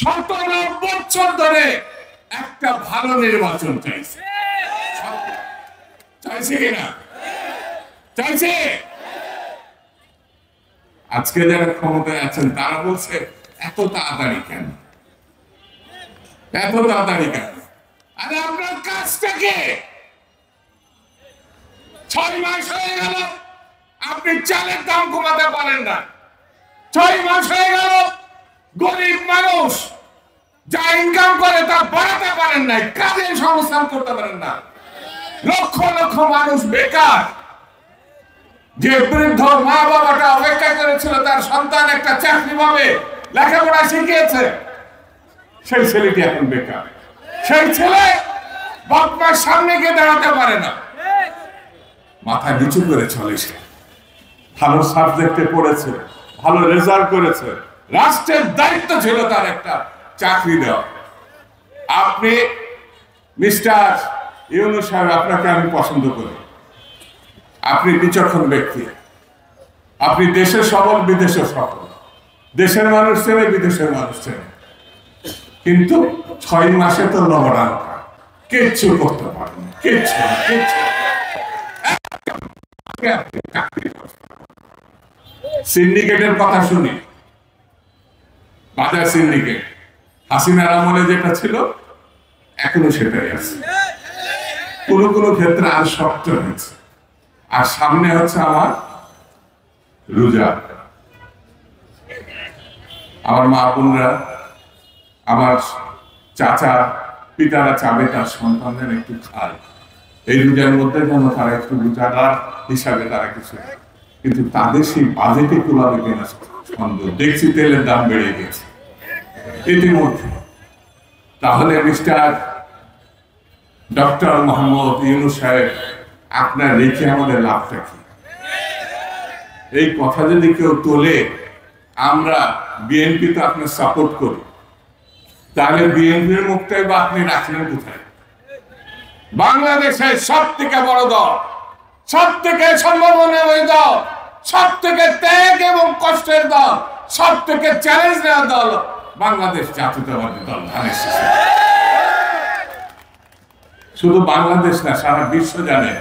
বছর ধরে একটা ভালো নির্বাচন চাইছে, চাইছে কিনা? চাইছে। আজকে যারা ক্ষমতায় আছেন তারা বলছে এত তাড়াতাড়ি কেন, এত তাড়াতাড়ি কেন? আরে আপনার কাজটাকে 6 মাস হয়ে গেল আপনি চালের দাম কমাতে পারেন না। 6 মাস হয়ে গেল গরিব মানুষ যা ইনকাম করে তা বাড়াতে পারেন নাই, কাজের সংস্থান করতে পারেন না। লক্ষ লক্ষ মানুষ বেকার। যে বৃদ্ধ মা বাবাটা অপেক্ষা করেছিল তার সন্তান একটা চাকরি পাবে, লেখাপড়া শিখিয়েছে, সেই ছেলেটি এখন বেকার। সেই ছেলে বাপ মার সামনে গিয়ে দাঁড়াতে পারে না, মাথা নিচু করে চলে। সে ভালো সাবজেক্টে পড়েছে, ভালো রেজাল্ট করেছে, রাষ্ট্রের দায়িত্ব ছিল তার একটা চাকরি দেওয়া। আপনি মিস্টার ইউনূস সাহেব, আপনাকে আমি পছন্দ করি। আপনি বিচক্ষণ ব্যক্তি, আপনি দেশের সফল বিদেশের সফল, দেশের মানুষ চেনে বিদেশের মানুষ চেনে, কিন্তু 6 মাসে তো লবণাঙ্কা কিচ্ছু করতে পারেন না, কিচ্ছু কিচ্ছু। সিন্ডিকেটের কথা শুনি, বাজার সিন্ডিকেট হাসিনার আমলে যেটা ছিল এখনো সেটাই আছে, কোনো কোনো ক্ষেত্রে আর শক্ত হয়েছে। আর সামনে হচ্ছে আমার রোজা। আমার মা বোনরা, আমার চাচা পিতারা চাবে তার সন্তানদের একটু খায়, এই রোজার মধ্যে যেন তারা একটু রোজাদার হিসাবে তারা কিছু, কিন্তু তাদের সেই বাজেটে কুলাবে কিনা সন্দেহ। দেখছি তেলের দাম বেড়ে গেছে ইতিমধ্যে। তাহলে মিস্টার ডক্টর মোহাম্মদ ইউনূস সাহেব, আপনার রেখে আমাদের লাভটা কি? এই কথা যদি কেউ তোলে, আমরা বিএনপি তো আপনার সাপোর্ট করি, তাহলে বিএনপির মুখটাই বা আপনি রাখলেন কোথায়? বাংলাদেশের সব থেকে বড় দল, সব থেকে সম্ভাবনাময় দল, সব থেকে ত্যাগ এবং কষ্টের দল, সব থেকে চ্যালেঞ্জ নেওয়া দল বাংলাদেশ জাতীয়তাবাদী দল। শুধু বাংলাদেশ না, সারা বিশ্ব জানে